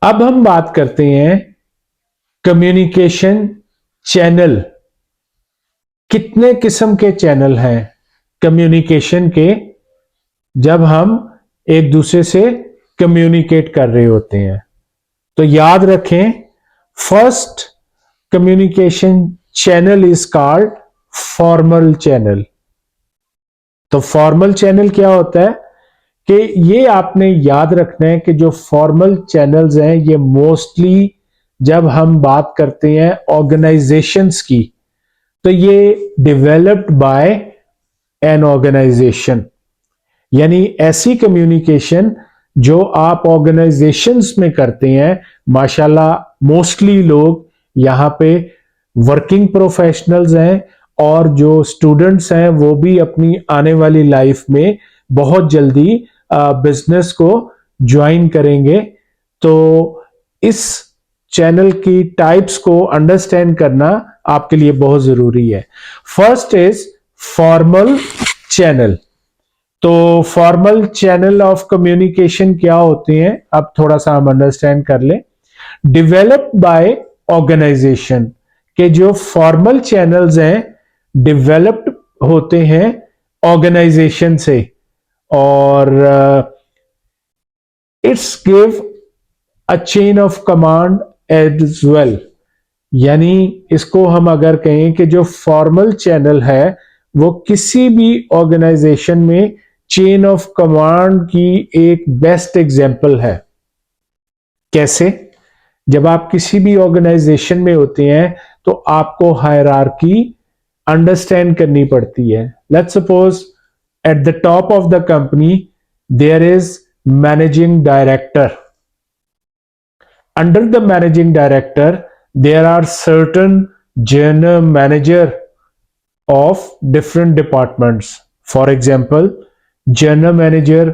अब हम बात करते हैं कम्युनिकेशन चैनल। कितने किस्म के चैनल हैं कम्युनिकेशन के जब हम एक दूसरे से कम्युनिकेट कर रहे होते हैं? तो याद रखें, first communication channel is called formal channel. तो फॉर्मल चैनल क्या होता है कि ये आपने याद रखना है कि जो फॉर्मल चैनल्स हैं ये मोस्टली जब हम बात करते हैं ऑर्गेनाइजेशंस की, तो ये डेवलप्ड बाय एन ऑर्गेनाइजेशन, यानी ऐसी कम्युनिकेशन जो आप ऑर्गेनाइजेशंस में करते हैं। माशाल्लाह मोस्टली लोग यहाँ पे वर्किंग प्रोफेशनल्स हैं और जो स्टूडेंट्स हैं वो भी अपनी आने वाली लाइफ में बहुत जल्दी बिजनेस को ज्वाइन करेंगे। तो इस चैनल की टाइप्स को अंडरस्टैंड करना आपके लिए बहुत जरूरी है। First is formal channel. तो फॉर्मल चैनल ऑफ कम्युनिकेशन क्या होते हैं, अब थोड़ा सा हम अंडरस्टैंड कर लें। डेवलप्ड बाय ऑर्गेनाइजेशन के जो फॉर्मल चैनल्स हैं डेवलप्ड होते हैं ऑर्गेनाइजेशन से, और it's give a chain of command as well. यानी इसको हम अगर कहें कि जो फॉर्मल चैनल है वो किसी भी ऑर्गेनाइजेशन में चेन ऑफ कमांड की एक बेस्ट एग्जांपल है। कैसे? जब आप किसी भी ऑर्गेनाइजेशन में होते हैं तो आपको हायरार्की अंडरस्टैंड करनी पड़ती है। Let's suppose at the top of the company there is managing director. Under the managing director, there are certain general manager of different departments. For example, general manager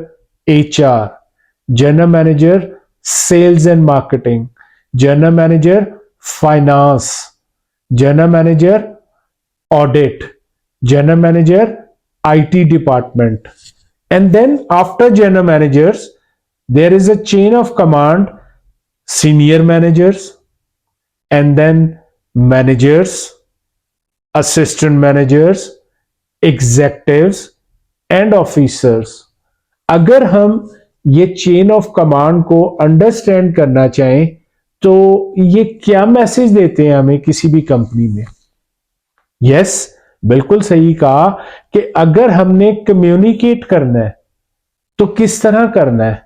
HR, general manager sales and marketing, general manager finance, general manager audit, general manager IT department. And then after general managers, there is a chain of command, senior managers, and then managers, assistant managers, executives and officers. अगर हम ये chain of command को understand करना चाहें तो ये क्या message देते हैं हमें किसी भी कंपनी में? यस, बिल्कुल सही कहा कि अगर हमने कम्युनिकेट करना है तो किस तरह करना है।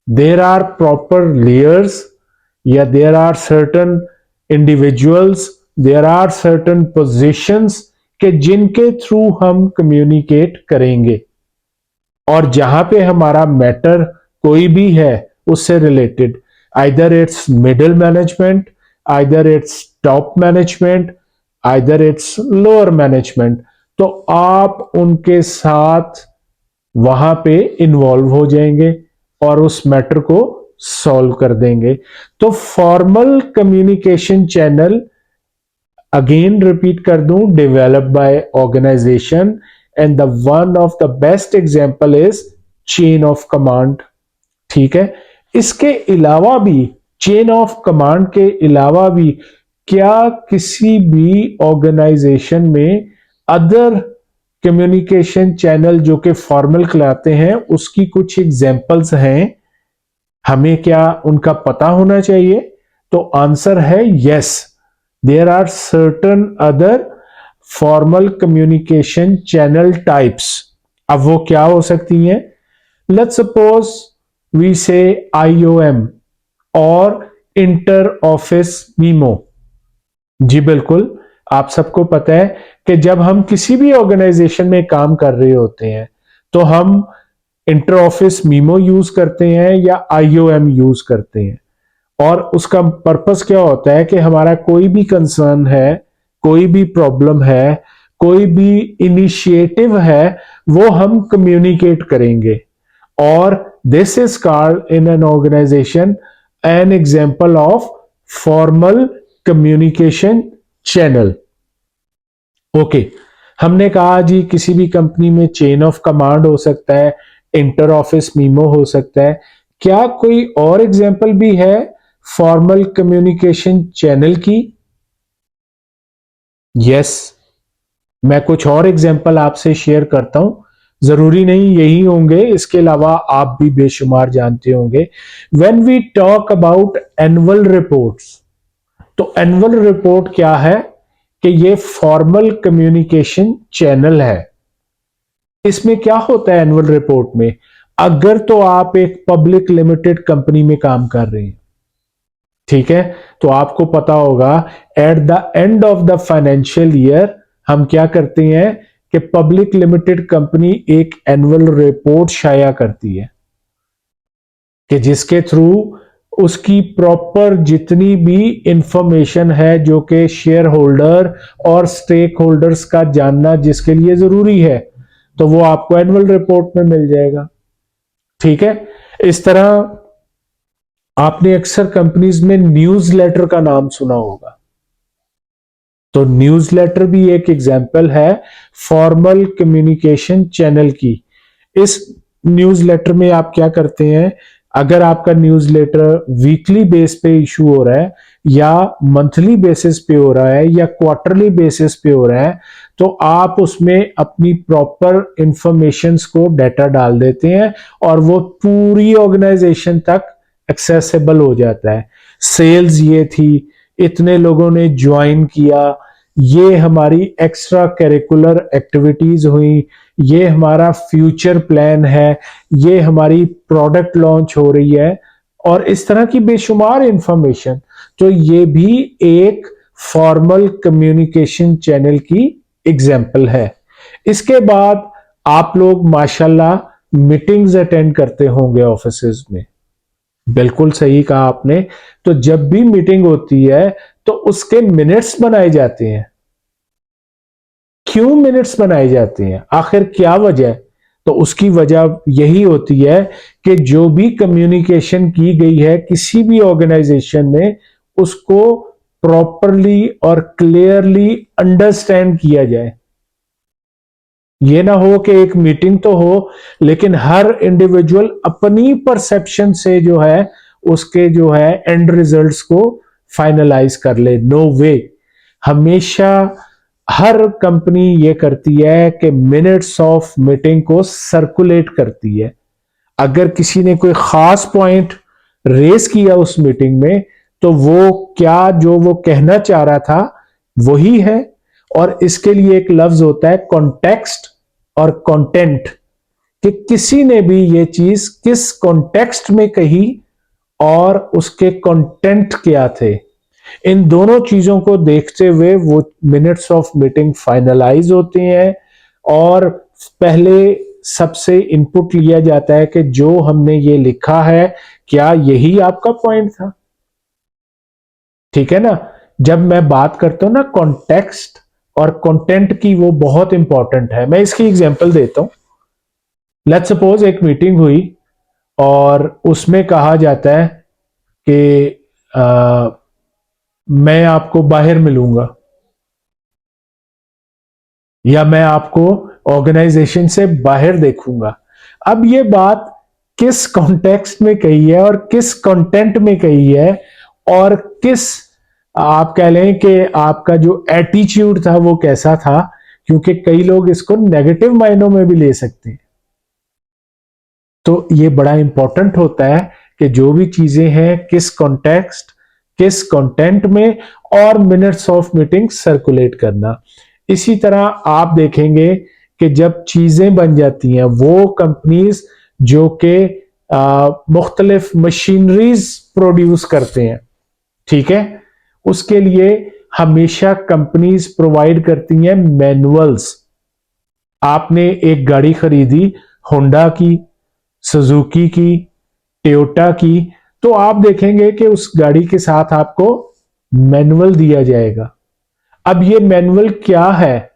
There are proper layers, या there are certain individuals, there are certain positions के जिनके थ्रू हम कम्युनिकेट करेंगे, और जहां पे हमारा मैटर कोई भी है उससे related, either it's middle management, either its top management, either it's lower management, तो आप उनके साथ वहां पे इन्वॉल्व हो जाएंगे और उस मैटर को सॉल्व कर देंगे। तो formal communication channel, again repeat कर दूं, developed by organisation, and the one of the best example is chain of command. ठीक है, इसके अलावा भी, चेन ऑफ कमांड के अलावा भी, क्या किसी भी ऑर्गेनाइजेशन में अदर कम्युनिकेशन चैनल जो कि फॉर्मल कहलाते हैं उसकी कुछ एग्जांपल्स हैं? हमें क्या उनका पता होना चाहिए? तो आंसर है yes, there are certain other formal communication channel types. अब वो क्या हो सकती हैं? Let's suppose we say IOM और इंटर ऑफिस मीमो। जी बिल्कुल, आप सबको पता है कि जब हम किसी भी ऑर्गेनाइजेशन में काम कर रहे होते हैं तो हम इंटर ऑफिस मीमो यूज करते हैं या IOM यूज करते हैं, और उसका पर्पस क्या होता है कि हमारा कोई भी कंसर्न है, कोई भी प्रॉब्लम है, कोई भी इनिशिएटिव है, वो हम कम्युनिकेट करेंगे, और this is called in an organisation an example of formal communication channel. Okay, हमने कहा जी किसी भी कंपनी में चेन ऑफ कमांड हो सकता है, इंटर ऑफिस मीमो हो सकता है। क्या कोई और एग्जांपल भी है फॉर्मल कम्युनिकेशन चैनल की? यस, मैं कुछ और एग्जांपल आपसे शेयर करता हूं, जरूरी नहीं यही होंगे, इसके अलावा आप भी बेशुमार जानते होंगे। When we talk about annual reports, तो एनुअल रिपोर्ट क्या है कि ये फॉर्मल कम्युनिकेशन चैनल है। इसमें क्या होता है एनुअल रिपोर्ट में? अगर तो आप एक पब्लिक लिमिटेड कंपनी में काम कर रहे हैं, ठीक है, तो आपको पता होगा at the end of the financial year हम क्या करते हैं कि पब्लिक लिमिटेड कंपनी एक एनुअल रिपोर्ट शाया करती है कि जिसके थ्रू उसकी प्रॉपर जितनी भी इंफॉर्मेशन है जो कि शेयर होल्डर और स्टेक होल्डर्स का जानना जिसके लिए जरूरी है, तो वो आपको एनुअल रिपोर्ट में मिल जाएगा। ठीक है, इस तरह आपने अक्सर कंपनीज में न्यूज़लेटर का नाम सुना होगा, तो न्यूज़लेटर भी एक एग्जांपल है फॉर्मल कम्युनिकेशन चैनल की। इस न्यूज़लेटर में आप क्या करते हैं, अगर आपका न्यूज़लेटर वीकली बेस पे इशू हो रहा है या मंथली बेसिस पे हो रहा है या क्वार्टरली बेसिस पे हो रहा है, तो आप उसमें अपनी प्रॉपर इंफॉर्मेशंस को डाटा डाल देते हैं और वो पूरी ऑर्गेनाइजेशन तक एक्सेसिबल हो जाता है। सेल्स ये थी, इतने लोगों ने ज्वाइन किया, ये हमारी एक्स्ट्रा करिकुलर एक्टिविटीज हुई, ये हमारा फ्यूचर प्लान है, ये हमारी प्रोडक्ट लॉन्च हो रही है, और इस तरह की बेशुमार इंफॉर्मेशन। तो ये भी एक फॉर्मल कम्युनिकेशन चैनल की एग्जाम्पल है। इसके बाद आप लोग माशाल्लाह मीटिंग्स अटेंड करते होंगे ऑफिसेज में, बिल्कुल सही कहा आपने। तो जब भी मीटिंग होती है तो उसके मिनट्स बनाए जाते हैं। क्यों मिनट्स बनाए जाते हैं, आखिर क्या वजह? तो उसकी वजह यही होती है कि जो भी कम्युनिकेशन की गई है किसी भी ऑर्गेनाइजेशन में, उसको प्रॉपरली और क्लियरली अंडरस्टैंड किया जाए। ये ना हो कि एक मीटिंग तो हो लेकिन हर इंडिविजुअल अपनी परसेप्शन से जो है उसके जो है एंड रिजल्ट्स को फाइनलाइज कर ले। नो वे। हमेशा हर कंपनी ये करती है कि मिनट्स ऑफ मीटिंग को सर्कुलेट करती है। अगर किसी ने कोई खास पॉइंट रेस किया उस मीटिंग में, तो वो क्या जो वो कहना चाह रहा था वही है। और इसके लिए एक लफ्ज होता है कॉन्टेक्स्ट और कंटेंट, कि किसी ने भी ये चीज किस कॉन्टेक्स्ट में कही और उसके कंटेंट क्या थे। इन दोनों चीजों को देखते हुए वो मिनट्स ऑफ मीटिंग फाइनलाइज होते हैं और पहले सबसे इनपुट लिया जाता है कि जो हमने ये लिखा है क्या यही आपका पॉइंट था। ठीक है ना। जब मैं बात करता हूं ना कॉन्टेक्स्ट और कंटेंट की, वो बहुत इंपॉर्टेंट है। मैं इसकी एग्जांपल देता हूं। लेट्स सपोज एक मीटिंग हुई और उसमें कहा जाता है कि मैं आपको बाहर मिलूंगा या मैं आपको ऑर्गेनाइजेशन से बाहर देखूंगा। अब ये बात किस कॉन्टेक्स्ट में कही है और किस कंटेंट में कही है और किस, आप कह लें कि आपका जो एटीट्यूड था वो कैसा था, क्योंकि कई लोग इसको नेगेटिव मायनों में भी ले सकते हैं। तो ये बड़ा इंपॉर्टेंट होता है कि जो भी चीजें हैं किस कॉन्टेक्स्ट, किस कंटेंट में, और मिनट्स ऑफ मीटिंग सर्कुलेट करना। इसी तरह आप देखेंगे कि जब चीजें बन जाती हैं, वो कंपनीज जो कि मुख्तलिफ मशीनरीज प्रोड्यूस करते हैं, ठीक है, उसके लिए हमेशा कंपनीज प्रोवाइड करती हैं मैनुअल्स। आपने एक गाड़ी खरीदी, होंडा की, सुजुकी की, टोयोटा की, तो आप देखेंगे कि उस गाड़ी के साथ आपको मैनुअल दिया जाएगा। अब ये मैनुअल क्या है?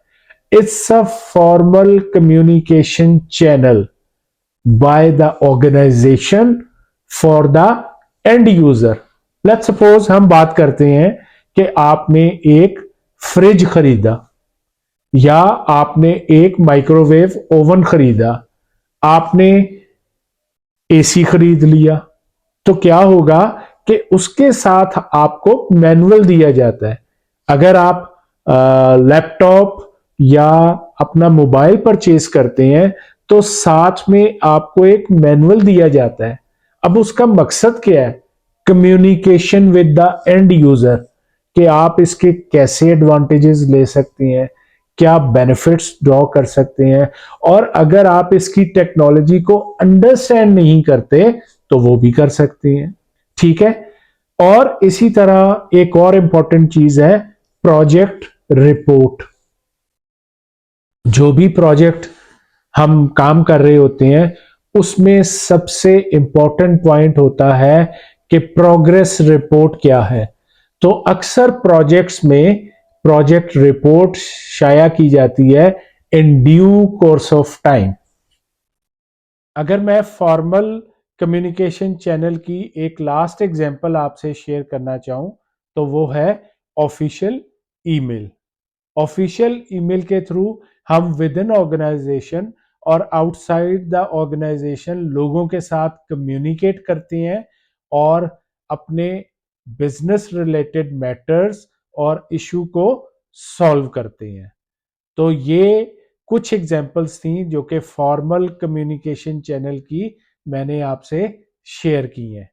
It's a formal communication channel by the organisation for the end user. Let's suppose हम बात करते हैं कि आपने एक फ्रिज खरीदा या आपने एक माइक्रोवेव ओवन खरीदा, आपने एसी खरीद लिया, तो क्या होगा कि उसके साथ आपको मैनुअल दिया जाता है। अगर आप लैपटॉप या अपना मोबाइल परचेज करते हैं तो साथ में आपको एक मैनुअल दिया जाता है। अब उसका मकसद क्या है? Communication with the end user, कि आप इसके कैसे एडवांटेजेस ले सकते हैं, क्या बेनिफिट्स ड्रॉ कर सकते हैं, और अगर आप इसकी टेक्नोलॉजी को अंडरस्टैंड नहीं करते तो वो भी कर सकते हैं। ठीक है। और इसी तरह एक और इंपॉर्टेंट चीज है प्रोजेक्ट रिपोर्ट। जो भी प्रोजेक्ट हम काम कर रहे होते हैं उसमें सबसे इंपॉर्टेंट पॉइंट होता है कि प्रोग्रेस रिपोर्ट क्या है। तो अक्सर प्रोजेक्ट्स में प्रोजेक्ट रिपोर्ट शाया की जाती है in due course of time. अगर मैं फॉर्मल कम्युनिकेशन चैनल की एक लास्ट एग्जांपल आपसे शेयर करना चाहूं तो वो है ऑफिशियल ईमेल। ऑफिशियल ईमेल के थ्रू हम विद इन ऑर्गेनाइजेशन और आउटसाइड द ऑर्गेनाइजेशन लोगों के साथ कम्युनिकेट करते हैं और अपने बिजनेस रिलेटेड मैटर्स और इशू को सॉल्व करते हैं। तो ये कुछ एग्जांपल्स थी जो कि फॉर्मल कम्युनिकेशन चैनल की मैंने आपसे शेयर की हैं।